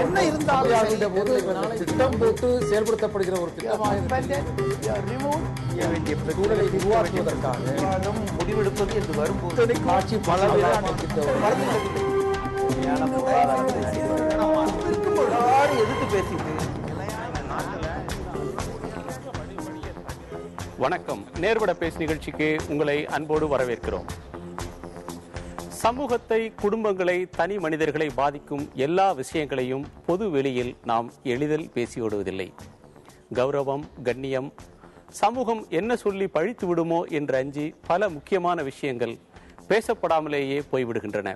என்ன இருந்தாலும் திட்டம் போட்டு செயல்படுத்தப்படுகிற ஒரு சூழலை உருவாக்குவதற்காக முடிவெடுப்பது என்று வரும்போது ஆட்சி பல எதிர்த்து பேசிட்டு. வணக்கம். நேர்பட பேசு நிகழ்ச்சிக்கு உங்களை அன்போடு வரவேற்கிறோம். சமூகத்தை, குடும்பங்களை, தனி மனிதர்களை பாதிக்கும் எல்லா விஷயங்களையும் பொது வெளியில் நாம் எளிதில் பேசிவிடுவதில்லை. கௌரவம், கண்ணியம், சமூகம் என்ன சொல்லி பழித்து விடுமோ என்று அஞ்சி பல முக்கியமான விஷயங்கள் பேசப்படாமலேயே போய்விடுகின்றன.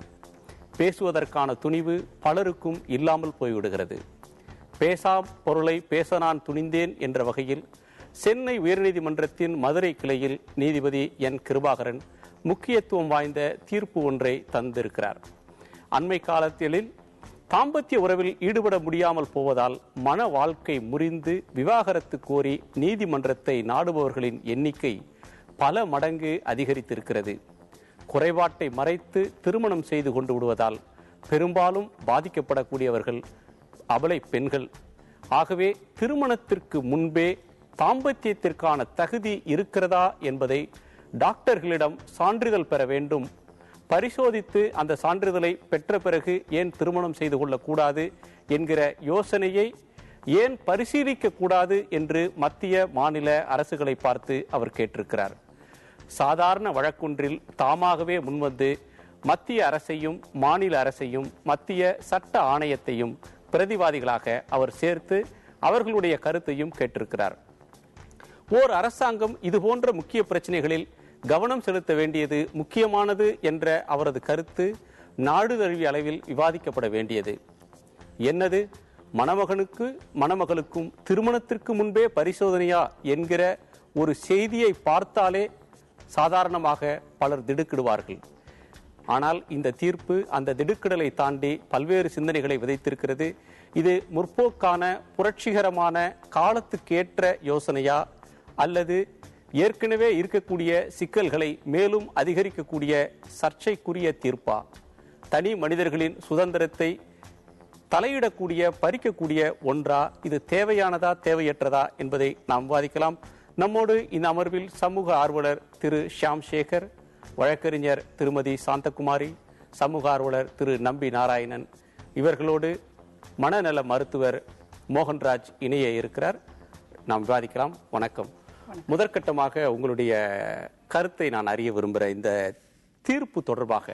பேசுவதற்கான துணிவு பலருக்கும் இல்லாமல் போய்விடுகிறது. பேசாம் பொருளை பேச நான் துணிந்தேன் என்ற வகையில் சென்னை உயர்நீதிமன்றத்தின் மதுரை கிளையில் நீதிபதி என் கிருபாகரன் முக்கியத்துவம் வாய்ந்த தீர்ப்பு ஒன்றை தந்திருக்கிறார். அண்மை காலத்தில் தாம்பத்திய உறவில் ஈடுபட முடியாமல் போவதால் மன வாழ்க்கை முறிந்து விவாகரத்து கோரி நீதிமன்றத்தை நாடுபவர்களின் எண்ணிக்கை பல மடங்கு அதிகரித்திருக்கிறது. குறைபாட்டை மறைத்து திருமணம் செய்து கொண்டு விடுவதால் பெரும்பாலும் பாதிக்கப்படக்கூடியவர்கள் அபலை பெண்கள். ஆகவே திருமணத்திற்கு முன்பே தாம்பத்தியத்திற்கான தகுதி இருக்கிறதா என்பதை டாக்டர்களிடம் சான்றிதழ் பெற வேண்டும். பரிசோதித்து அந்த சான்றிதழை பெற்ற பிறகு ஏன் திருமணம் செய்து கொள்ளக்கூடாது என்கிற யோசனையை ஏன் பரிசீலிக்க கூடாது என்று மத்திய மாநில அரசுகளை பார்த்து அவர் கேட்டிருக்கிறார். சாதாரண வழக்கொன்றில் தாமாகவே முன்வந்து மத்திய அரசையும் மாநில அரசையும் மத்திய சட்ட ஆணையத்தையும் பிரதிவாதிகளாக அவர் சேர்த்து அவர்களுடைய கருத்தையும் கேட்டிருக்கிறார். ஓர் அரசாங்கம் இதுபோன்ற முக்கிய பிரச்சனைகளில் கவனம் செலுத்த வேண்டியது முக்கியமானது என்ற அவரது கருத்து நாடு தழுவிய அளவில் விவாதிக்கப்பட வேண்டியது. என்னது, மணமகனுக்கும் திருமணத்திற்கு முன்பே பரிசோதனையா என்கிற ஒரு செய்தியை பார்த்தாலே சாதாரணமாக பலர் திடுக்கிடுவார்கள். ஆனால் இந்த தீர்ப்பு அந்த திடுக்கிடலை தாண்டி பல்வேறு சிந்தனைகளை விதைத்திருக்கிறது. இது முற்போக்கான புரட்சிகரமான காலத்துக்கேற்ற யோசனையா அல்லது ஏற்கனவே இருக்கக்கூடிய சிக்கல்களை மேலும் அதிகரிக்கக்கூடிய சர்ச்சைக்குரிய தீர்ப்பா? தனி மனிதர்களின் சுதந்திரத்தை தலையிடக்கூடிய, பறிக்கக்கூடிய ஒன்றா? இது தேவையானதா, தேவையற்றதா என்பதை நாம் விவாதிக்கலாம். நம்மோடு இந்த அமர்வில் சமூக ஆர்வலர் திரு ஷியாம் சேகர், வழக்கறிஞர் திருமதி சாந்தகுமாரி, சமூக ஆர்வலர் திரு நம்பி நாராயணன், இவர்களோடு மனநல மருத்துவர் மோகன்ராஜ் இணைய இருக்கிறார். நாம் விவாதிக்கலாம். வணக்கம். முதற்கட்டமாக உங்களுடைய கருத்தை நான் அறிய விரும்புகிறேன். இந்த தீர்ப்பு தொடர்பாக,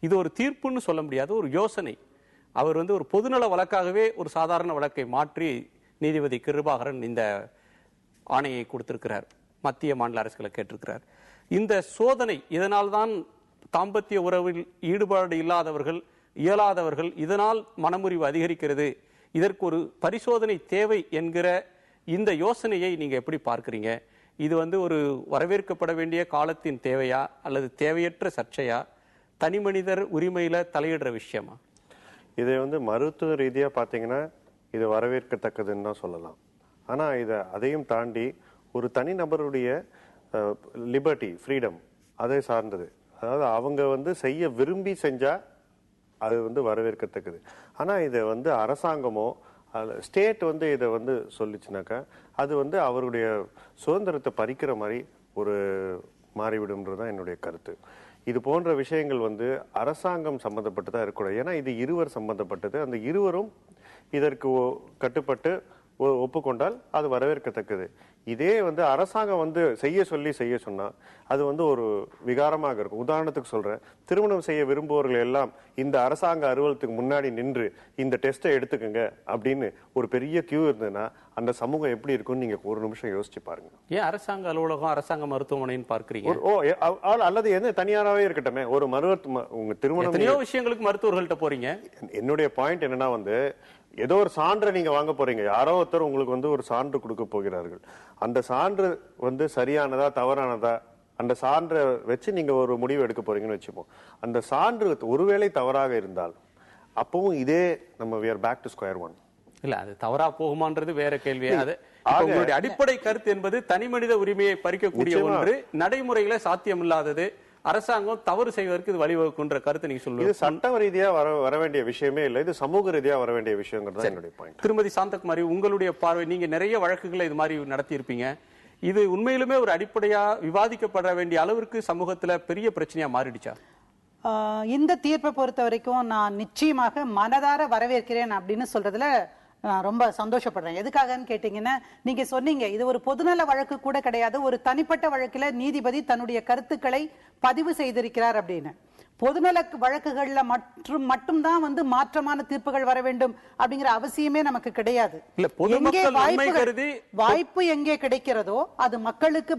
இது ஒரு தீர்ப்புன்னு சொல்ல முடியாது, ஒரு யோசனை. அவர் ஒரு பொதுநல வழக்காகவே ஒரு சாதாரண வழக்கை மாற்றி நீதிபதி கிருபாகரன் இந்த ஆணையை கொடுத்திருக்கிறார். மத்திய மாநில அரசுகளை கேட்டிருக்கிறார். இந்த சோதனை, இதனால்தான் தாம்பத்திய உறவில் ஈடுபாடு இயலாதவர்கள் இதனால் மனமுறிவு அதிகரிக்கிறது, இதற்கு ஒரு பரிசோதனை தேவை என்கிற இந்த யோசனையை நீங்க எப்படி பார்க்கிறீங்க? இது ஒரு வரவேற்கப்பட வேண்டிய காலத்தின் தேவையா அல்லது தேவையற்ற சர்ச்சையா? தனி மனிதர் உரிமையில தலையிடுற விஷயமா? இதை மருத்துவ ரீதியா பாத்தீங்கன்னா இது வரவேற்கத்தக்கதுன்னு தான் சொல்லலாம். ஆனா அதையும் தாண்டி ஒரு தனிநபருடைய லிபர்ட்டி, ஃப்ரீடம், அதை சார்ந்தது. அதாவது அவங்க செய்ய விரும்பி செஞ்சா அது வரவேற்கத்தக்கது. ஆனா இதை அரசாங்கமோ ஸ்டேட் இதை சொல்லிச்சுனாக்கா அது அவருடைய சுதந்திரத்தை பறிக்கிற மாதிரி ஒரு மாறிவிடும்ன்றதுதான் என்னுடைய கருத்து. இது போன்ற விஷயங்கள் அரசாங்கம் சம்பந்தப்பட்டதா இருக்கக்கூடாது. ஏன்னா இது இருவர் சம்பந்தப்பட்டது. அந்த இருவரும் இதற்கு கட்டுப்பட்டு ஒப்புக்கொண்டால் அது வரவேற்கத்தக்கது. இதே அரசாங்கம் செய்ய சொன்னா அது ஒரு விகாரமாக இருக்கும். உதாரணத்துக்கு சொல்றேன், திருமணம் செய்ய விரும்புவவர்கள் எல்லாம் இந்த அரசாங்க அலுவலகத்துக்கு முன்னாடி நின்று இந்த டெஸ்ட்டை எடுத்துக்கங்க அப்படின்னு ஒரு பெரிய கியூ இருந்ததுன்னா அந்த சமூகம் எப்படி இருக்கும்னு நீங்க ஒரு நிமிஷம் யோசிச்சு பாருங்க. ஏன் அரசாங்க அலுவலகம், அரசாங்க மருத்துவமனைன்னு பார்க்கிறீங்க? அல்லது என்ன தனியாராவே இருக்கட்டுமே, ஒரு உங்க திருமணம் எத்தனையோ விஷயங்களுக்கு மருத்துவர்கள்ட்ட போறீங்க. என்னுடைய பாயிண்ட் என்னன்னா ஏதோ ஒரு சான்றை நீங்க வாங்க போறீங்க. யாரோ ஒருத்தர் உங்களுக்கு ஒரு சான்று கொடுக்க போகிறார்கள். அந்த சான்று சரியானதா தவறானதா, அந்த சான்றை வச்சு நீங்க ஒரு முடிவு எடுக்க போறீங்கன்னு வச்சுப்போம். அந்த சான்று ஒருவேளை தவறாக இருந்தால் அப்பவும் இதே நம்ம we are back to square one. இல்ல, அது தவறா போகுமான்றது வேற கேள்வி. அது உங்களுடைய அடிப்படை கருத்து என்பது தனி மனித உரிமையை பறிக்கக்கூடிய ஒன்று, நடைமுறையில சாத்தியம் இல்லாதது. அரசாங்கம் தவறு செய்வதற்கு இது வழிவகுக்குன்ற கருத்தை நீங்க இது சொல்லுங்க. சட்ட ரீதியா வர வேண்டிய விஷயமே இல்லை, இது சமூக ரீதியா வர வேண்டிய விஷயங்கிறது தான் என்னுடைய பாயிண்ட். திருமதி சாந்தகுமாரி, உங்களுடைய பார்வை, நீங்க நிறைய வழக்குகளை இது மாதிரி நடத்தி இருப்பீங்க. இது உண்மையிலுமே ஒரு அடிப்படையா விவாதிக்கப்பட வேண்டிய அளவிற்கு சமூகத்துல பெரிய பிரச்சனையா மாறிடுச்சா? இந்த தீர்ப்பை பொறுத்த வரைக்கும் நான் நிச்சயமாக மனதார வரவேற்கிறேன் அப்படின்னு சொல்றதுல நான் ரொம்ப சந்தோஷப்படுறேன். எதுக்காகன்னு கேட்டீங்கன்னா, நீங்க சொன்னீங்க இது ஒரு பொதுநல வழக்கு கூட கிடையாது, ஒரு தனிப்பட்ட வழக்குல நீதிபதி தன்னுடைய கருத்துக்களை பதிவு செய்திருக்கிறார் அப்படின்னு. பொதுநல வழக்குகள்ல மட்டும்தான் மாற்றமான தீர்ப்புகள் வர வேண்டும் அப்படிங்கிற அவசியமே நமக்கு கிடையாது. வாய்ப்பு எங்கே கிடைக்கிறதோ அது மக்களுக்கு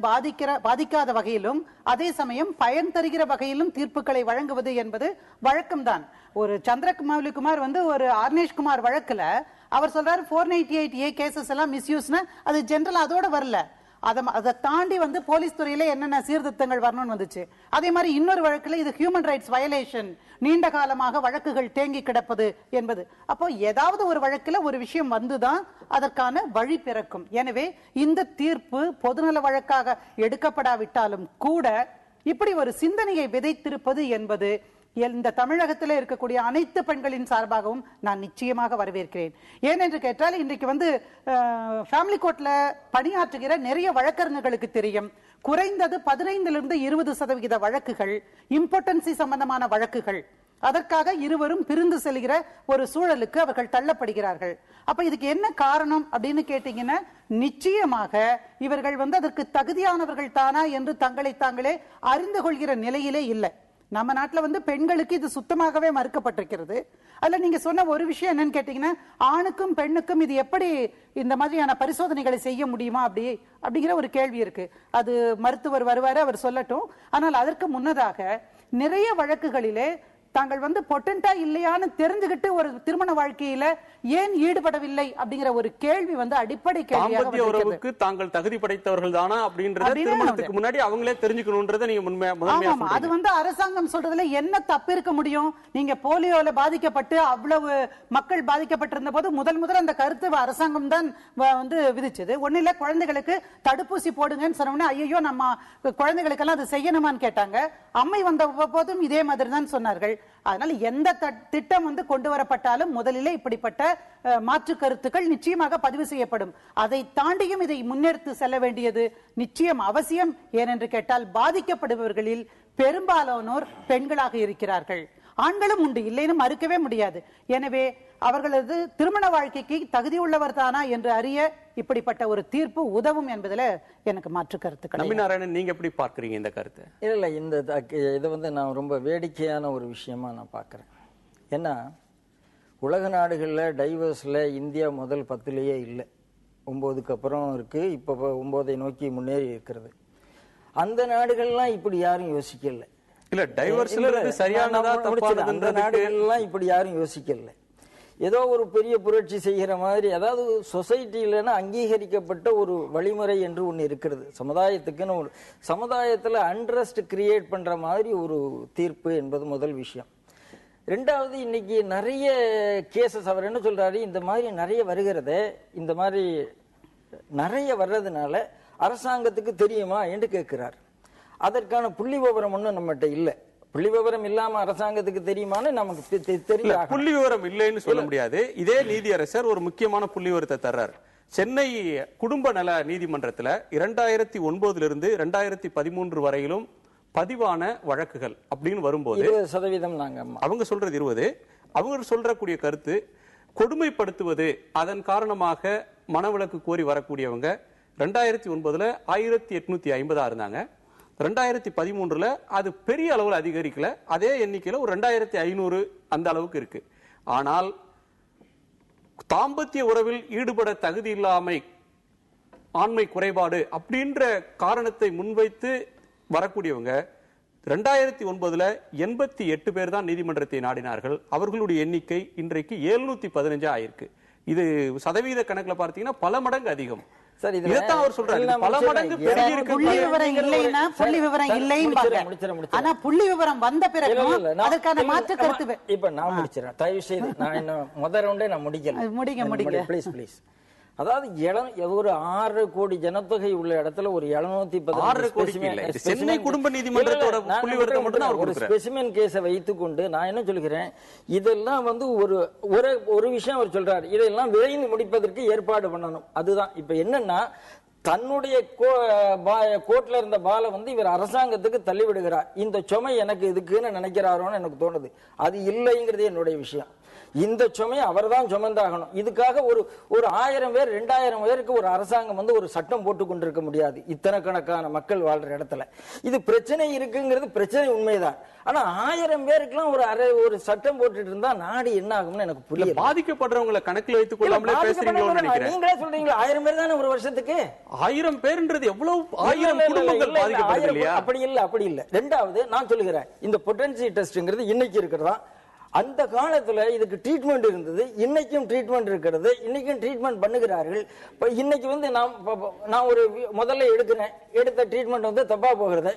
பாதிக்காத வகையிலும் அதே சமயம் பயன் தருகிற வகையிலும் தீர்ப்புகளை வழங்குவது என்பது வழக்கம்தான். ஒரு சந்திரகுமார் ஒரு ஆர்னேஷ்குமார் வழக்குல அவர் சொல்றாரு 498A கேசஸ் எல்லாம் மிஸ்யூஸ்னா அது ஜெனரல் அதோட வரல, அதை தாண்டி போலீஸ் துறையில என்னென்ன சீர்திருத்தங்கள் வரணும்னு வந்துச்சு. அதே மாதிரி இன்னொரு வழக்குல இது ஹியூமன் ரைட்ஸ் வயலேஷன், நீண்ட காலமாக வழக்குகள் தேங்கி கிடப்பது என்பது. அப்போ ஏதாவது ஒரு வழக்குல ஒரு விஷயம் வந்துதான் அதற்கான வழி பிறக்கும். எனவே இந்த தீர்ப்பு பொதுநல வழக்காக எடுக்கப்படாவிட்டாலும் கூட இப்படி ஒரு சிந்தனையை விதைத்திருப்பது என்பது இந்த தமிழகத்தில் இருக்கக்கூடிய அனைத்து பெண்களின் சார்பாகவும் நான் நிச்சயமாக வரவேற்கிறேன். ஏனென்று கேட்டால் இன்றைக்கு ஃபேமிலி கோர்ட்ல பணியாற்றுகிற நிறைய வழக்கறிஞர்களுக்கு தெரியும், குறைந்தது 15% 20% வழக்குகள் இம்பார்ட்டன்சி சம்பந்தமான வழக்குகள், அதற்காக இருவரும் பிரிந்து செல்கிற ஒரு சூழலுக்கு அவர்கள் தள்ளப்படுகிறார்கள். அப்ப இதுக்கு என்ன காரணம் அப்படின்னு கேட்டீங்கன்னா, நிச்சயமாக இவர்கள் அதற்கு தகுதியானவர்கள் தானா என்று தங்களை தாங்களே அறிந்து கொள்கிற நிலையிலே இல்லை. நம்ம நாட்டுல பெண்களுக்கு இது சுத்தமாகவே மறுக்கப்பட்டிருக்கிறது. அதுல நீங்க சொன்ன ஒரு விஷயம் என்னன்னு கேட்டீங்கன்னா, ஆணுக்கும் பெண்ணுக்கும் இது எப்படி இந்த மாதிரியான பரிசோதனைகளை செய்ய முடியுமா அப்படிங்கிற ஒரு கேள்வி இருக்கு. அது மருத்துவர் வருவாரு, அவர் சொல்லட்டும். ஆனால் அதற்கு முன்னதாக நிறைய வழக்குகளிலே தாங்கள் பொட்டன்டா இல்லையான்னு தெரிஞ்சுக்கிட்டு ஒரு திருமண வாழ்க்கையில ஏன் ஈடுபடவில்லை அப்படிங்கிற ஒரு கேள்வி அடிப்படை கேள்வியாக தாங்கள் தகுதி படைத்தவர்கள் தானா அப்படின்றத திருமணத்துக்கு முன்னாடி அவங்களே தெரிஞ்சுக்கணும்ன்றத நீங்க முதன்மையா அது அரசாங்கம் சொல்றதுல என்ன தப்பு இருக்க முடியும்? நீங்க போலியோல பாதிக்கப்பட்டு அவ்வளவு மக்கள் பாதிக்கப்பட்டிருந்த போது முதல் அந்த கருத்து அரசாங்கம் தான் விதிச்சது. ஒண்ணு இல்ல, குழந்தைகளுக்கு தடுப்பூசி போடுங்கன்னு சொன்னோம்னா ஐயோ நம்ம குழந்தைகளுக்கெல்லாம் அது செய்யணுமான்னு கேட்டாங்க. அம்மை வந்த போதும் இதே மாதிரி தான் சொன்னார்கள். அதனால எந்த திட்டம் கொண்டு வரப்பட்டாலும் முதலிலே இப்படிப்பட்ட மாற்று கருத்துக்கள் நிச்சயமாக பதிவு செய்யப்படும். அதை தாண்டியும் இதை முன்னெடுத்து செல்ல வேண்டியது நிச்சயம் அவசியம். ஏனென்று கேட்டால் பாதிக்கப்படுபவர்களில் பெரும்பாலானோர் பெண்களாக இருக்கிறார்கள், ஆண்களும் உண்டு, இல்லைன்னு மறுக்கவே முடியாது. எனவே அவர்களது திருமண வாழ்க்கைக்கு தகுதி உள்ளவர் தானா என்று அறிய இப்படிப்பட்ட ஒரு தீர்ப்பு உதவும் என்பதுல எனக்கு மாற்று கருத்து. நம்பிநாராயணன், நீங்க எப்படி பார்க்கறீங்க இந்த கருத்தை? இல்ல, இந்த இதை நான் ரொம்ப வேடிக்கையான ஒரு விஷயமா நான் பார்க்கறேன். ஏன்னா உலக நாடுகள்ல டைவர்ஸ்ல இந்தியா முதல் 10லயே இல்லை, 9க்கு அப்புறம் இருக்கு, இப்ப 9ஐ நோக்கி முன்னேறி இருக்கிறது. அந்த நாடுகள்லாம் இப்படி யாரும் யோசிக்கல. இல்ல, டைவர்ஸ்ல சரியானதா தப்பானதா அந்த நாடுகள்லாம் இப்படி யாரும் யோசிக்கல. ஏதோ ஒரு பெரிய புரட்சி செய்கிற மாதிரி, அதாவது சொசைட்டிலன்னா அங்கீகரிக்கப்பட்ட ஒரு வழிமுறை என்று ஒன்று இருக்கிறது சமுதாயத்துக்குன்னு. ஒரு சமுதாயத்தில் அண்ட்ரஸ்ட் கிரியேட் பண்ற மாதிரி ஒரு தீர்ப்பு என்பது முதல் விஷயம். ரெண்டாவது, இன்னைக்கு நிறைய கேசஸ் அவர் என்ன சொல்றாரு, இந்த மாதிரி நிறைய வருகிறதே, இந்த மாதிரி நிறைய வர்றதுனால அரசாங்கத்துக்கு தெரியுமா என்று கேட்கிறார். அதற்கான புள்ளி விவரம் ஒன்றும் நம்மகிட்ட இல்லை. புள்ளி விவரம் இல்லாம அரசாங்கத்துக்கு தெரியுமான்னு நமக்கு தெரியல. புள்ளி விவரம் இல்லைன்னு சொல்ல முடியாது. இதே நீதியரசர் ஒரு முக்கியமான புள்ளி விவரத்தை தர்றார். சென்னை குடும்ப நல நீதிமன்றத்தில் 2009 2013 வரையிலும் பதிவான வழக்குகள் அப்படின்னு வரும்போது 20% அவங்க சொல்றது 20. அவங்க சொல்றக்கூடிய கருத்து, கொடுமைப்படுத்துவது அதன் காரணமாக மனவிலக்கு கோரி வரக்கூடியவங்க 2009 1850 இருந்தாங்க. 2013 அது பெரிய அளவில் அதிகரிக்கல, அதே எண்ணிக்கையில் ஒரு 2500 அந்த அளவுக்கு இருக்கு. ஆனால் தாம்பத்திய உறவில் ஈடுபட தகுதி இல்லாமை, ஆண்மை குறைபாடு அப்படின்ற காரணத்தை முன்வைத்து வரக்கூடியவங்க 2009 88 பேர் தான் நீதிமன்றத்தை நாடினார்கள். அவர்களுடைய எண்ணிக்கை இன்றைக்கு 715 ஆயிருக்கு. இது சதவீத கணக்குல பார்த்தீங்கன்னா பல மடங்கு அதிகம். அவர் சொல்றாரு பல மடங்கு பெருகி இருக்கு. புள்ளி விவரம் இல்லைன்னா புள்ளி விவரம் இல்லைன்னு, ஆனா புள்ளி விவரம் வந்த பிறகு அதற்கான மாற்று கருத்து. இப்ப நான் முடிச்சிடறேன், தயவு செய்து. நான் இன்னும் முதல் ரவுண்டே நான் முடிக்கல. முடிங்க ப்ளீஸ். அதாவது ஒரு 6 கோடி ஜனத்தொகை உள்ள இடத்துல ஒரு 710 சென்னை குடும்ப நீதிமன்றத்தோட புள்ளிவிவரத்தை மட்டும் தான் ஒரு ஸ்பெசிமென் கேஸை வைத்துக்கொண்டு நான் என்ன சொல்கிறேன், இதெல்லாம் வந்து ஒரு விஷயம் அவர் சொல்றாரு, இதெல்லாம் விரைந்து முடிப்பதற்கு ஏற்பாடு பண்ணணும். அதுதான் இப்ப என்னன்னா, தன்னுடைய கோர்ட்ல இருந்த பாலை வந்து இவர் அரசாங்கத்துக்கு தள்ளி விடுகிறார். இந்த சுமை எனக்கு இதுக்குன்னு நினைக்கிறாரோன்னு எனக்கு தோணுது. அது இல்லைங்கிறது என்னுடைய விஷயம். இந்த சுமையை அவர் தான் சுமந்தாகணும். இதுக்காக ஒரு 1000 பேர் 2000 பேருக்கு ஒரு அரசாங்கம் வந்து ஒரு சட்டம் போட்டு கொண்டிருக்க முடியாது. இத்தனை கணக்கான மக்கள் வாழ்ற இடத்துல இது பிரச்சனை இருக்குங்கிறது பிரச்சனை உண்மைதான். ஆனா 1000 பேருக்குலாம் ஒரு சட்டம் போட்டுட்டு இருந்தா நாடு என்ன ஆகும்னு எனக்கு புரியல. பாதிக்கப்படுறவங்களை கணக்கில் வைத்துக் கொள்ளாமலே பேசுறீங்களோன்னு நினைக்கிறேன். நீங்களே சொல்றீங்களா 1000 பேர் தானே ஒரு வருஷத்துக்கு? 1000 பேர்ன்றது எவ்வளவு? 1000 குடும்பங்கள் பாதிக்கப்படுது இல்லையா? அப்படி இல்ல. ரெண்டாவது நான் சொல்லுகிறேன், இந்த பொட்டன்சி டெஸ்ட்ங்கிறது இன்னைக்கு இருக்கிறதா, அந்த காலத்துல இதுக்கு ட்ரீட்மெண்ட் இருந்தது, இன்னைக்கும் ட்ரீட்மெண்ட் இருக்கிறது, இன்னைக்கும் ட்ரீட்மெண்ட் பண்ணுகிறார்கள். இன்னைக்கு வந்து நான் ஒரு முதல்ல எடுத்த ட்ரீட்மெண்ட் வந்து தப்பா போகிறது,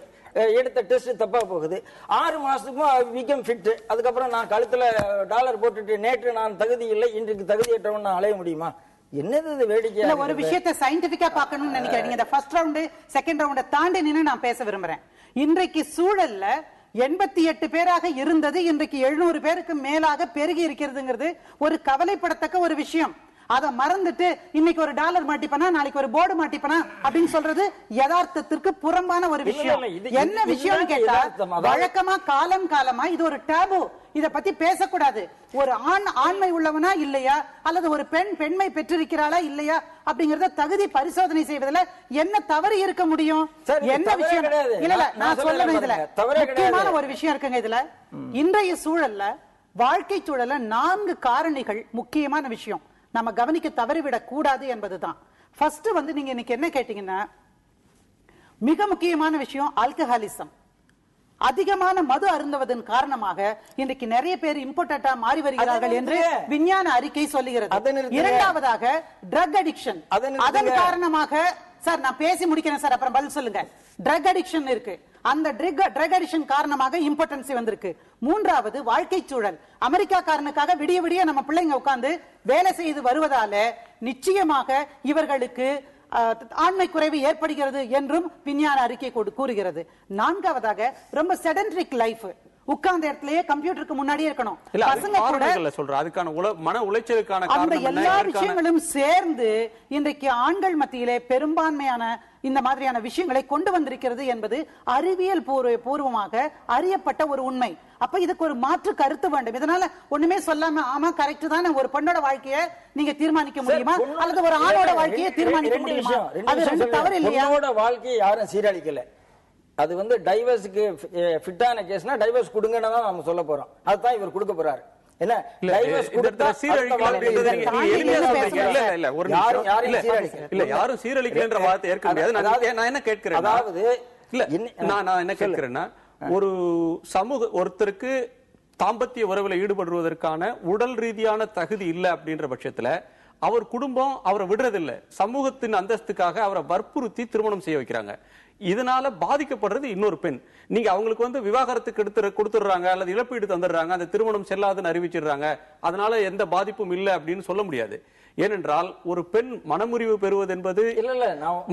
எடுத்த டெஸ்ட் தப்பா போகுது. 6 மாசத்துக்கும் விகம் ஃபிட். அதுக்கப்புறம் நான் கழுத்துல டாலர் போட்டுட்டு நேற்று நான் தகுதி இல்லை இன்றைக்கு தகுதியற்றவன் நான் அலைய முடியுமா? என்னது வேடிக்கை? ஒரு விஷயத்தை சயின்டிபிக்கா பார்க்கணும்னு நினைக்கிறேன். இந்த ஃபர்ஸ்ட் ரவுண்ட் செகண்ட் ரவுண்ட தாண்டி நின்னு நான் பேச விரும்புறேன். இன்றைக்கு சூழல்ல 88 பேராக இருந்தது இன்றைக்கு 700 பேருக்கு மேலாக பெருகி இருக்கிறதுங்கிறது ஒரு கவலைப்படத்தக்க ஒரு விஷயம். அதை மறந்துட்டு இன்னைக்கு ஒரு டாலர் மாட்டிப்பனா நாளைக்கு ஒரு போர்டு மாட்டிப்பனா அப்படின்னு சொல்றது யதார்த்தத்திற்கு புறம்பான ஒரு விஷயம். என்ன விஷயம் கேட்டா, வழக்கமா காலமா இது ஒரு டாபு, இத பத்தி பேசக்கூடாது. ஒரு ஆண்மை உள்ளவனா இல்லையா அல்லது ஒரு பெண்மை பெற்றிருக்கிறாளா இல்லையா அப்படிங்கறத தகுதி பரிசோதனை செய்வதில் என்ன தவறு இருக்க முடியும்? என்ன விஷயம் இல்ல நான் சொல்றேன். இதுல முக்கியமான ஒரு விஷயம் இருக்குங்க. இதுல இன்றைய சூழல்ல வாழ்க்கை சூழல்ல 4 காரணிகள் முக்கியமான விஷயம் நம்ம கவனிக்க தவறிவிடக் கூடாது என்பதுதான். ஃபர்ஸ்ட் வந்து நீங்க இன்னைக்கு என்ன கேட்டீங்கன்னா, மிக முக்கியமான விஷயம் ஆல்கஹாலிசம். அதிகமான மது அருந்துவதன் காரணமாக இன்றைக்கு நிறைய பேர் இம்போர்ட்டா மாறி வருகிறார்கள் என்று விஞ்ஞான அறிக்கை சொல்லுகிறது. இரண்டாவதாக ட்ரக் அடிக்ஷன். அதன் காரணமாக சார் நான் பேசி முடிக்கிறேன் சார், அப்புறம் பதில் சொல்லுங்க. ட்ரக் அடிக்ஷன் இருக்கு, அந்த ட்ரக் அடிக்ஷன் காரணமாக இம்பார்ட்டன்ஸ் வந்திருக்கு. மூன்றாவது வாழ்க்கை சூழல். அமெரிக்காக்காரனுக்காக விடிய விடிய நம்ம பிள்ளைங்க உட்கார்ந்து வேலை செய்து வருவதால நிச்சயமாக இவர்களுக்கு ஆண்மை குறைவு ஏற்படுகிறது என்றும் விஞ்ஞான அறிக்கை கூறுகிறது. நான்காவதாக ரொம்ப செடன்ட்ரிக் லைஃப், உட்கார்ந்த இடத்துலயே கம்ப்யூட்டருக்கு முன்னாடியே இருக்கணும். பசங்க கூட சொல்ற அதுக்கான மன உளைச்சலுக்கான அந்த எல்லா விஷயங்களும் சேர்ந்து இன்றைக்கு ஆண்கள் மத்தியிலே பெரும்பான்மையான இந்த மாதிரியான விஷயங்களை கொண்டு வந்திருக்கிறது என்பது அறிவியல் பூர்வமாக அறியப்பட்ட ஒரு உண்மை. அப்ப இதுக்கு ஒரு மாற்று கருத்து வேண்டும். இதனால ஒண்ணுமே சொல்லாம ஆமா கரெக்ட் தானே ஒரு பெண்ணோட வாழ்க்கையை நீங்க தீர்மானிக்க முடியுமா அல்லது ஒரு ஆணோட வாழ்க்கையை தீர்மானிக்க முடியுமா? அது ரெண்டு தவறு இல்லையா? பெண்ணோட வாழ்க்கையை யாரும் சீரழிக்கல. அது வந்து டைவர்ஸ்க்கு ஃபிட்டான கேஸ்னா டைவர்ஸ் கொடுங்கன்னு தான் நம்ம சொல்ல போறோம். அதுதான் இவர் கொடுக்க போறாரு. என்ன டைவர்ஸ் கொடுத்தா யாரும் சீரழிக்கலன்ற வார்த்தை ஏற்க முடியாது. நான் என்ன கேட்கிறேன், அதாவது நான் என்ன கேட்கிறேன்னா, ஒரு ஒருத்தருக்கு தாம்பத்திய உறவுல ஈடுபடுவதற்கான உடல் ரீதியான தகுதி இல்லை அப்படின்ற பட்சத்துல அவர் குடும்பம் அவரை விடுறதில்லை. சமூகத்தின் அந்தஸ்துக்காக அவரை வற்புறுத்தி திருமணம் செய்ய வைக்கிறாங்க. இதனால பாதிக்கப்படுறது இன்னொரு பெண். நீங்க அவங்களுக்கு வந்து விவாகரத்துக்கு கொடுத்துடுறாங்க அல்லது இழப்பீடு தந்துடுறாங்க, அந்த திருமணம் செல்லாதுன்னு அறிவிச்சிடுறாங்க, அதனால எந்த பாதிப்பும் இல்லை அப்படின்னு சொல்ல முடியாது. ஏனென்றால் ஒரு பெண் மனமுறிவு பெறுவது என்பது,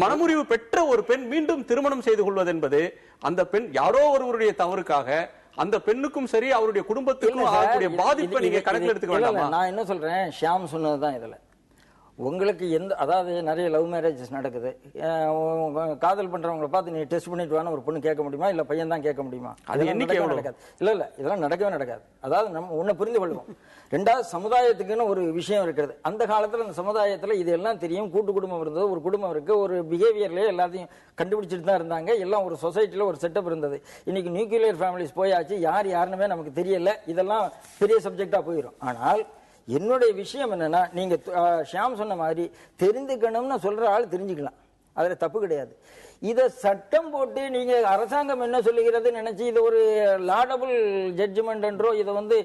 மனமுறிவு பெற்ற ஒரு பெண் மீண்டும் திருமணம் செய்து கொள்வது என்பது அந்த பெண் யாரோ ஒருவருடைய தவறுக்காக அந்த பெண்ணுக்கும் சரி அவருடைய குடும்பத்துக்கும் ஆகக்கூடிய பாதிப்பை நீங்க கணக்கில் எடுத்துக்க வேண்டாமா? நான் என்ன சொல்றேன், ஷியாம் சொன்னதுதான் இதுல. உங்களுக்கு அதாவது நிறைய லவ் மேரேஜஸ் நடக்குது. காதல் பண்றவங்களை பார்த்து நீ டெஸ்ட் பண்ணிட்டு வான்னு ஒரு பொண்ணு கேட்க முடியுமா? இல்ல பையன் தான் கேட்க முடியுமா? அது நடக்காது. இல்ல இதெல்லாம் நடக்கவே நடக்காது. அதாவது நம்ம ஒண்ணு புரிந்து கொள்வோம். ரெண்டாவது, சமுதாயத்துக்குன்னு ஒரு விஷயம் இருக்கிறது. அந்த காலத்துல அந்த சமுதாயத்துல இது எல்லாம் தெரியும். கூட்டு குடும்பம் இருந்தது, ஒரு குடும்பம் இருக்கு, ஒரு பிஹேவியர்லயே எல்லாத்தையும் கண்டுபிடிச்சிட்டு தான் இருந்தாங்க. எல்லாம் ஒரு சொசைட்டில ஒரு செட்டப் இருந்தது. இன்னைக்கு நியூக்ளியர் ஃபேமிலிஸ் போயாச்சு, யாருன்னு நமக்கு தெரியல. இதெல்லாம் பெரிய சப்ஜெக்டா போயிடும். ஆனால் என்னுடைய விஷயம் என்னன்னா, நீங்க ஷியாம் சொன்ன மாதிரி தெரிந்துக்கணும்னு சொல்ற ஆள் தெரிஞ்சுக்கலாம், அதுல தப்பு கிடையாது. இத சட்டம் போட்டு நீங்க அரசாங்கம் என்ன சொல்லுகிறது நினைச்சு இது ஒரு லாடபிள் ஜட்ஜ்மெண்ட் என்றோ இதை வந்து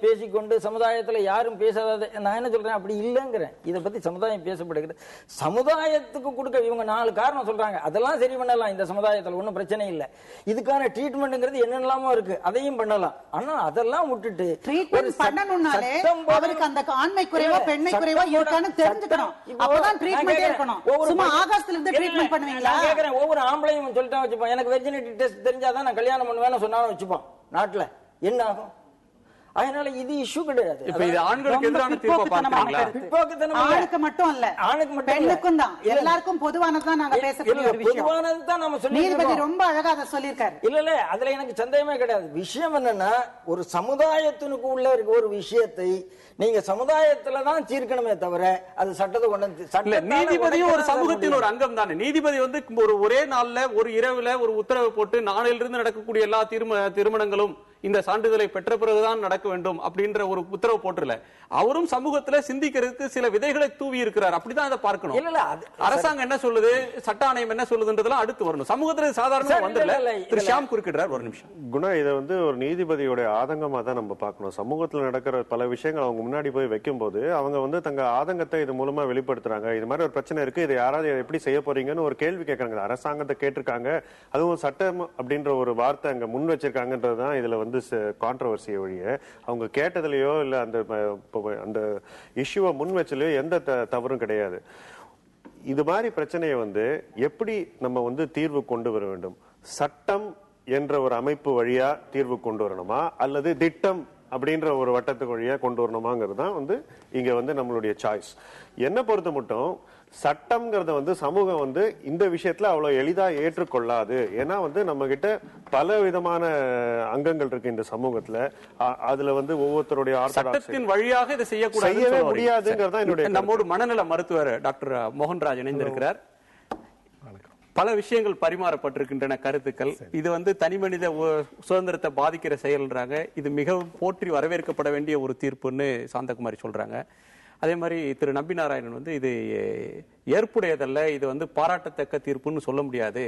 பேசிக்கொண்டு சமுதாயத்துல யாரும் பேசாத, நான் என்ன சொல்றேன் அப்படி இல்லைங்கிறேன். இதை பத்தி சமுதாயம் பேசப்படுகிறது. சமுதாயத்துக்கு கொடுக்க இவங்க 4 காரணம் சொல்றாங்க, அதெல்லாம் சரி பண்ணலாம் இந்த சமுதாயத்துல, ஒன்றும் பிரச்சனை இல்லை. இதுக்கான ட்ரீட்மெண்ட்ங்கிறது என்னெல்லாமோ இருக்கு, அதையும் பண்ணலாம். ஆனா அதெல்லாம் விட்டுட்டு ட்ரீட்மெண்ட் பண்ணணும்னாலே அவருக்கு அந்த ஆண்மை குறைவா பெண்மை குறைவா இருக்கான்னு தெரிஞ்சுக்கணும். அப்பதான் ட்ரீட்மெண்ட் இருக்கணும். சும்மா ஆகாசத்துல இருந்து ட்ரீட்மெண்ட் பண்ணுவீங்களா? நான் கேக்குறேன், ஒவ்வொரு ஆம்பளையும் சொல்லிட்டா வச்சுப்போம், எனக்கு வெர்ஜினிட்டி டெஸ்ட் தெரிஞ்சாதான் நான் கல்யாணம் பண்ணுவேன்னு சொன்னாலும் வச்சுப்போம், நாட்டுல என்ன ஆகும்? அதனால இது இஷ்யூ கிடையாது. இப்ப இது ஆண்களுக்கு எதிரான தீர்ப்பா பார்க்கறீங்களா? பிற்போக்குத்தனம் ஆணுக்கு மட்டும் இல்ல, ஆணுக்கு மட்டும் பெண்ணுக்கும் தான், எல்லாருக்கும் பொதுவானதுதான் நாங்க பேசக்கூடிய ஒரு விஷயம். பொதுவானதுதான் நம்ம சொல்லி நீதிபதி ரொம்ப அழகா அதை சொல்லியிருக்காரு. இல்ல அதுல எனக்கு சந்தேகமே கிடையாது. விஷயம் என்னன்னா, ஒரு சமுதாயத்தினுக்கு உள்ள இருக்க ஒரு விஷயத்தை நீங்க சமுதாயத்துலதான் தீர்க்கணுமே தவிர அது சட்டத்தை கொண்டு நீதிபதியும் ஒரு சமூகத்தின் ஒரு அங்கம் தானே. நீதிபதி வந்து ஒரே நாள்ல ஒரு இரவுல ஒரு உத்தரவு போட்டு நாளையிலிருந்து நடக்கக்கூடிய எல்லா திருமணங்களும் இந்த சான்றிதழை பெற்ற பிறகுதான் நடக்க வேண்டும் அப்படின்ற ஒரு உத்தரவு போட்டுல அவரும் சமூகத்துல சிந்திக்கிறதுக்கு சில விதைகளை தூவி இருக்கிறார். அப்படிதான் அதை பார்க்கணும். இல்ல அரசாங்கம் என்ன சொல்லுது, சட்ட ஆணையம் என்ன சொல்லுதுன்றதெல்லாம் அடுத்து வரணும். சமூகத்துல சாதாரண வந்துடல. திரு ஷியாம் குறுக்கிடுறார், ஒரு நிமிஷம். குணா, இதை வந்து ஒரு நீதிபதியோட ஆதங்கமா தான் நம்ம பார்க்கணும். சமூகத்துல நடக்கிற பல விஷயங்கள் அவங்க முன்னாடி போய் வைக்கும் போது அவங்க வந்து தங்க ஆதங்கத்தை இது மூலமா வெளிப்படுத்துறாங்க. இது மாதிரி ஒரு பிரச்சனை இருக்கு, இதை யாராவது எப்படி செய்ய போறீங்கன்னு ஒரு கேள்வி கேட்கறாங்க. அரசாங்கத்தை கேட்டிருக்காங்க, அதுவும் சட்டம் அப்படின்ற ஒரு வார்த்தை அங்க முன் வச்சிருக்காங்கன்றதுதான் இதுல வந்து கான்ட்ரோவர்சியை ஒழிய அவங்க கேட்டதுலயோ இல்ல அந்த இஷ்யூவை முன் வச்சலையோ எந்த தவறும் கிடையாது. இது மாதிரி பிரச்சனையை வந்து எப்படி நம்ம வந்து தீர்வு கொண்டு வர வேண்டும்? சட்டம் என்ற ஒரு அமைப்பு வழியா தீர்வு கொண்டு வரணுமா, அல்லது திட்டம் அப்படின்ற ஒரு வட்டத்துக்கு வழியா கொண்டு வரணுமாங்கிறது தான் வந்து இங்க வந்து நம்மளுடைய சாய்ஸ். என்ன பொறுத்த மட்டும் சட்டம்ங்கிறத வந்து சமூகம் வந்து இந்த விஷயத்துல அவ்வளவு எளிதா ஏற்றுக்கொள்ளாது. ஏன்னா வந்து நம்ம கிட்ட பல விதமான அங்கங்கள் இருக்கு இந்த சமூகத்துல. அதுல வந்து ஒவ்வொருத்தருடைய சட்டத்தின் வழியாக இதை செய்யவே முடியாதுங்கிறதா என்னுடைய. நம்மோடு மனநல மருத்துவர் டாக்டர் மோகன்ராஜ் இணைந்திருக்கிறார். பல விஷயங்கள் பரிமாறப்பட்டிருக்கின்றன கருத்துக்கள். இது வந்து தனி மனித சுதந்திரத்தை பாதிக்கிற செயல்ன்றாங்க. இது மிகவும் போற்றி வரவேற்கப்பட வேண்டிய ஒரு தீர்ப்புன்னு சாந்தகுமாரி சொல்றாங்க. அதே மாதிரி திரு நம்பி நாராயணன் வந்து இது ஏற்புடையதல்ல, இது வந்து பாராட்டத்தக்க தீர்ப்புன்னு சொல்ல முடியாது.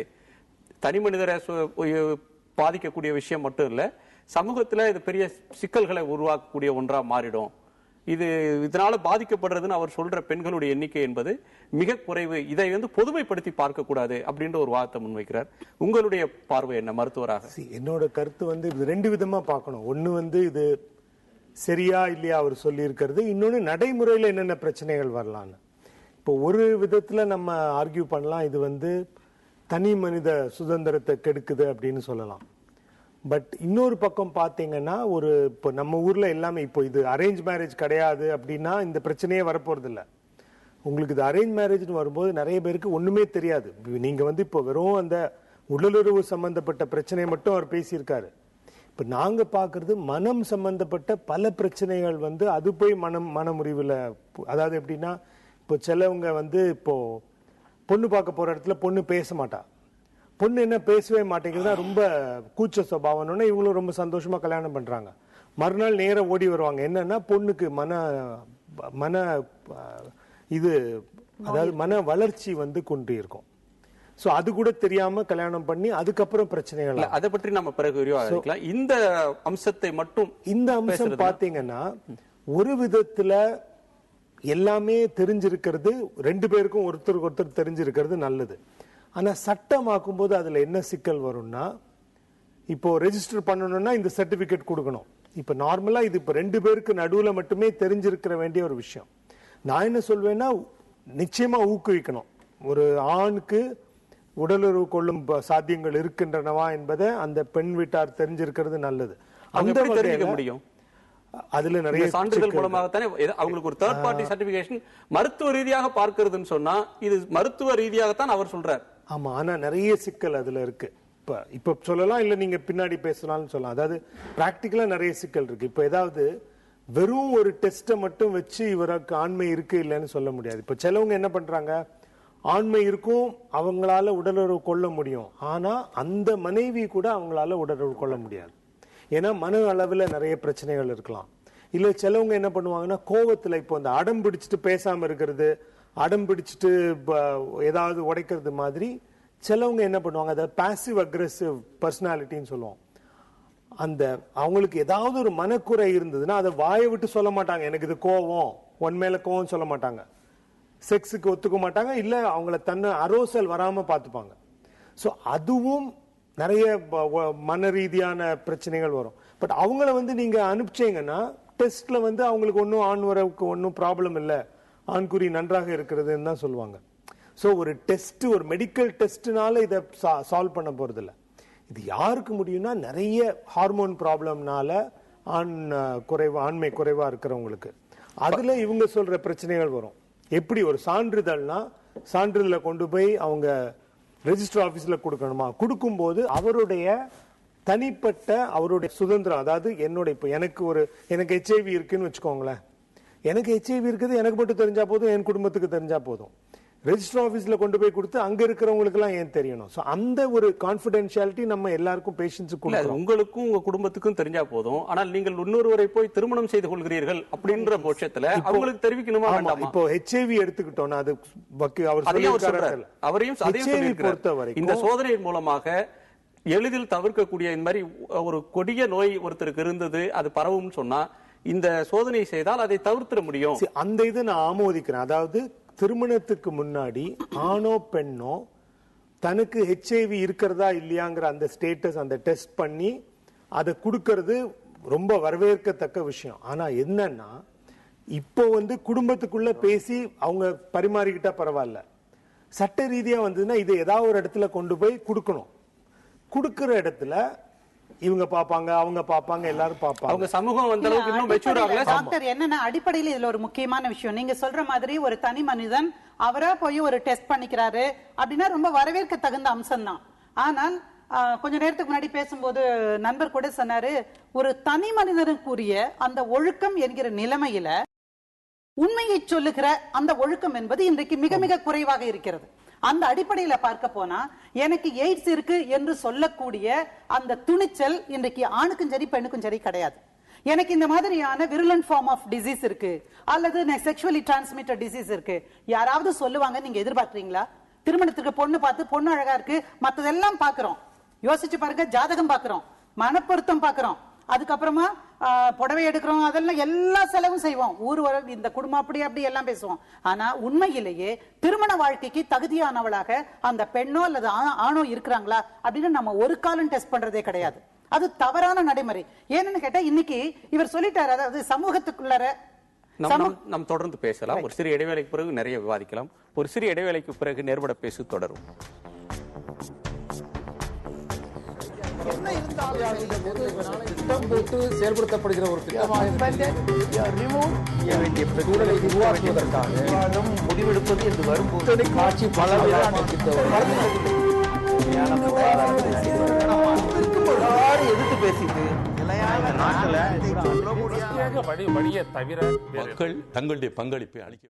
தனி மனிதரை பாதிக்கக்கூடிய விஷயம் மட்டும் இல்ல, சமூகத்துல இது பெரிய சிக்கல்களை உருவாக்கக்கூடிய ஒன்றா மாறிடும். இதனால பாதிக்கப்படுறதுன்னு அவர் சொல்ற பெண்களுடைய எண்ணிக்கை என்பது மிக குறைவு. இதை வந்து பொதுமைப்படுத்தி பார்க்க கூடாது அப்படின்ற ஒரு வாதத்தை முன்வைக்கிறார். உங்களுடைய பார்வை என்ன மருத்துவராக? என்னோட கருத்து வந்து இது 2 விதமா பார்க்கணும். ஒண்ணு வந்து இது சரியா இல்லையா அவர் சொல்லி இருக்கிறது, இன்னொன்னு நடைமுறையில என்னென்ன பிரச்சனைகள் வரலான்னு. இப்போ ஒரு விதத்துல நம்ம ஆர்கியூ பண்ணலாம், இது வந்து தனி மனித சுதந்திரத்தை கெடுக்குது அப்படின்னு சொல்லலாம். பட் இன்னொரு பக்கம் பார்த்தீங்கன்னா, இப்போ நம்ம ஊர்ல எல்லாமே இப்போ இது அரேஞ்ச் மேரேஜ் கிடையாது அப்படின்னா இந்த பிரச்சனையே வரப்போறது இல்லை. உங்களுக்கு இது அரேஞ்ச் மேரேஜ்னு வரும்போது நிறைய பேருக்கு ஒண்ணுமே தெரியாது. நீங்க வந்து இப்போ வெறும் அந்த உடலுறவு சம்பந்தப்பட்ட பிரச்சனை மட்டும் அவர் பேசியிருக்காரு. இப்ப நாங்க பாக்குறது மனம் சம்பந்தப்பட்ட பல பிரச்சனைகள் வந்து அது போய் மனமுறிவுல, அதாவது எப்படின்னா, இப்போ சிலவங்க வந்து இப்போ பொண்ணு பார்க்க போற இடத்துல பொண்ணு பேச மாட்டா, பொண்ணு என்ன பேசவே மாட்டேங்குதுன்னா ரொம்ப கூச்ச சுபாவம்னு இவங்களும் ரொம்ப சந்தோஷமா கல்யாணம் பண்றாங்க. மறுநாள் நேரம் ஓடி வருவாங்க. என்னன்னா பொண்ணுக்கு மன இது, அதாவது மன வளர்ச்சி வந்து குன்றி இருக்கும். சோ அது கூட தெரியாம கல்யாணம் பண்ணி அதுக்கப்புறம் பிரச்சனைகள். அதை பற்றி நம்ம பிறகு விரிவாக்கலாம். இந்த அம்சத்தை மட்டும், இந்த அம்சம் பாத்தீங்கன்னா ஒரு விதத்துல எல்லாமே தெரிஞ்சிருக்கிறது, 2 பேருக்கும் ஒருத்தருக்கு ஒருத்தர் தெரிஞ்சிருக்கிறது நல்லது. ஆனா சட்டமாக்கும் போது அதுல என்ன சிக்கல் வரும்னா, இப்போ ரெஜிஸ்டர் பண்ணணும்னா இந்த சர்டிபிகேட் கொடுக்கணும். இப்ப நார்மலா இது இப்ப 2 பேருக்கு நடுவுல மட்டுமே தெரிஞ்சிருக்கிற வேண்டிய ஒரு விஷயம். நான் என்ன சொல்வேன்னா, நிச்சயமா ஊக்குவிக்கணும். ஒரு ஆணுக்கு உடலுறவு கொள்ளும் சாத்தியங்கள் இருக்கின்றனவா என்பதை அந்த பெண் வீட்டார் தெரிஞ்சிருக்கிறது நல்லது. அந்த தெரிஞ்சுக்க முடியும். அதுல நிறைய சான்றிதழ் மூலமாகத்தானே அவங்களுக்கு ஒரு தேர்ட் பார்ட்டி சர்டிபிகேஷன் மருத்துவ ரீதியாக பார்க்கிறதுன்னு சொன்னா இது மருத்துவ ரீதியாகத்தான் அவர் சொல்றார். ஆமா, ஆனா நிறைய சிக்கல் அதுல இருக்கு. இப்ப சொல்லலாம், இல்ல நீங்க பின்னாடி பேசலாம்னு சொல்லலாம். அதாவது பிராக்டிக்கலா நிறைய சிக்கல் இருக்கு. இப்ப ஏதாவது வெறும் ஒரு டெஸ்ட்டை மட்டும் வச்சு இவருக்கு ஆண்மை இருக்கு இல்லைன்னு சொல்ல முடியாது. இப்ப சிலவங்க என்ன பண்றாங்க, ஆண்மை இருக்கும், அவங்களால உடலுறவு கொள்ள முடியும், ஆனா அந்த மனைவி கூட அவங்களால உடலுறவு கொள்ள முடியாது. ஏன்னா மன அளவுல நிறைய பிரச்சனைகள் இருக்கலாம். இல்ல சிலவங்க என்ன பண்ணுவாங்கன்னா, கோவத்துல இப்போ அந்த அடம் பிடிச்சிட்டு பேசாம இருக்கிறது, அடம் பிடிச்சிட்டு ஏதாவது உடைக்கிறது மாதிரி சிலவங்க என்ன பண்ணுவாங்க, அதை பாசிவ் அக்ரெசிவ் பர்சனாலிட்டின்னு சொல்லுவோம். அந்த அவங்களுக்கு ஏதாவது ஒரு மனக்குறை இருந்ததுன்னா அதை வாயை விட்டு சொல்ல மாட்டாங்க. எனக்கு இது கோவம், ஒன் மேல கோவம் சொல்ல மாட்டாங்க. செக்ஸுக்கு ஒத்துக்க மாட்டாங்க, இல்ல அவங்கள தன்னை அரோசல் வராம பார்த்துப்பாங்க. ஸோ அதுவும் நிறைய மன ரீதியான பிரச்சனைகள் வரும். பட் அவங்கள நீங்க அனுப்பிச்சீங்கன்னா டெஸ்ட்ல அவங்களுக்கு ஒன்றும் ஆண் வரவுக்கு ஒன்றும் ப்ராப்ளம் இல்லை, ஆண்குறி நன்றாக இருக்கிறதுன்னு தான் சொல்லுவாங்க. ஸோ ஒரு டெஸ்ட், ஒரு மெடிக்கல் டெஸ்ட்னால இதை சால்வ் பண்ண போறது இல்லை. இது யாருக்கு முடியும்னா நிறைய ஹார்மோன் ப்ராப்ளம்னால ஆண்மை குறைவா இருக்கிறவங்களுக்கு. அதுல இவங்க சொல்ற பிரச்சனைகள் வரும். எப்படி ஒரு சான்றிதழ்னா சான்றிதழை கொண்டு போய் அவங்க ரெஜிஸ்டர் ஆபீஸ்ல கொடுக்கணுமா, கொடுக்கும்போது அவருடைய தனிப்பட்ட அவருடைய சுதந்திரம், அதாவது எனக்கு HIV இருக்குன்னு வச்சுக்கோங்களேன், எனக்கு HIV இருக்குது எனக்கு மட்டும் தெரிஞ்சா போதும், என் குடும்பத்துக்கு தெரிஞ்சா போதும். ரெஜிஸ்டர் ஆபீஸ்ல கொண்டு போய் கொடுத்து அங்க இருக்கிறவங்களுக்கு எல்லாம் ஏன் தெரியணும்? சோ அந்த ஒரு கான்பிடென்ஷியாலிட்டி நம்ம எல்லாருக்கும் பேஷன்ஸுக்கு கொடுக்கணும். உங்களுக்கும் உங்க குடும்பத்துக்கும் தெரிஞ்சா போதும். ஆனால் நீங்கள் இன்னொருவரை போய் திருமணம் செய்து கொள்கிறீர்கள் அப்படின்ற பட்சத்துல அவங்களுக்கு தெரிவிக்கணுமா வேண்டாமா? இப்போ HIV எடுத்துக்கிட்டோம்னா அது அவரையும் பொறுத்தவரை இந்த சோதனையின் மூலமாக எளிதில் தவிர்க்கக்கூடிய இந்த மாதிரி ஒரு கொடிய நோய் ஒருத்தருக்கு இருந்தது, அது பரவும் சொன்னா இந்த சோதனை செய்தால் அதை தவிர்த்திட முடியும். அந்த இது நான் ஆமோதிக்கிறேன். அதாவது திருமணத்துக்கு முன்னாடி ஆணோ பெண்ணோ தனக்கு HIV இருக்கிறதா இல்லையாங்கிற அந்த ஸ்டேட்டஸ், அந்த டெஸ்ட் பண்ணி அதை கொடுக்கறது ரொம்ப வரவேற்கத்தக்க விஷயம். ஆனா என்னன்னா இப்போ குடும்பத்துக்குள்ள பேசி அவங்க பரிமாறிக்கிட்டா பரவாயில்ல, சட்ட ரீதியா வந்ததுன்னா இது ஏதாவது ஒரு இடத்துல கொண்டு போய் கொடுக்கணும். கொடுக்கிற இடத்துல இவங்க பாப்பாங்க, அவங்க பாப்பாங்க, எல்லாரும் பாப்பாங்க. அவங்க சமூகம் வந்த அளவுக்கு இன்னும் மெச்சூர் ஆகல. டாக்டர், என்னன்னா அடிப்படையில் இதுல ஒரு முக்கியமான விஷயம், நீங்க சொல்ற மாதிரி ஒரு தனி மனிதன் அவரா போய் ஒரு டெஸ்ட் பண்ணிக்கிறாரு அப்படின்னா ரொம்ப வரவேற்க தகுந்த அம்சம் தான். ஆனால் கொஞ்ச நேரத்துக்கு முன்னாடி பேசும்போது நண்பர் கூட சொன்னாரு, ஒரு தனி மனிதனுக்குரிய அந்த ஒழுக்கம் என்கிற நிலைமையில உண்மையை சொல்லுகிற அந்த ஒழுக்கம் என்பது இன்றைக்கு மிக மிக குறைவாக இருக்கிறது. அந்த அடிப்படையில பார்க்க போனா எனக்கு எய்ட்ஸ் இருக்கு என்று சொல்லக்கூடிய அந்த துணிச்சல் இன்றைக்கு ஆணுக்கும் சரி பெண்ணுக்கும் சரி கிடையாது. எனக்கு இந்த மாதிரியான விருலண்ட் ஃபார்ம் ஆஃப் டிசீஸ் இருக்கு அல்லது செக்ஷுவலி டிரான்ஸ்மிட்டட் டிசீஸ் இருக்கு யாராவது சொல்லுவாங்க நீங்க எதிர்பார்க்கறீங்களா? திருமணத்துக்கு பொண்ணு பார்த்து பொண்ணு அழகா இருக்கு, மத்ததெல்லாம் பாக்குறோம், யோசிச்சு பாருங்க, ஜாதகம் பாக்குறோம், மனப்பொருத்தம் பாக்குறோம், அதுக்கப்புறமா புடவை எடுக்கிறோம், அதெல்லாம் எல்லா செலவும் செய்வோம், ஊர் வர இந்த குடும்பம் அப்படி அப்படி எல்லாம் பேசுவோம். ஆனா உண்மையிலேயே திருமண வாழ்க்கைக்கு தகுதியானவளாக அந்த பெண்ணோ அல்லது ஆணோ இருக்கிறாங்களா அப்படின்னு நம்ம ஒரு காலம் டெஸ்ட் பண்றதே கிடையாது. அது தவறான நடைமுறை. ஏன்னு கேட்டா இன்னைக்கு இவர் சொல்லிட்டாரு, அதாவது சமூகத்துக்குள்ளார நாம் தொடர்ந்து பேசலாம். ஒரு சிறிய இடைவேளைக்கு பிறகு நிறைய விவாதிக்கலாம். ஒரு சிறிய இடைவேளைக்கு பிறகு நேர்பட பேசு தொடரும். திட்டம் போட்டு செயல்படுத்தப்படுகிற ஒரு சூழலை உருவாக்குவதற்காக முடிவெடுப்பது என்று வரும்போது ஆட்சி பல எதிர்த்து பேசிட்டு மக்கள் தங்களுடைய பங்களிப்பை அளிக்க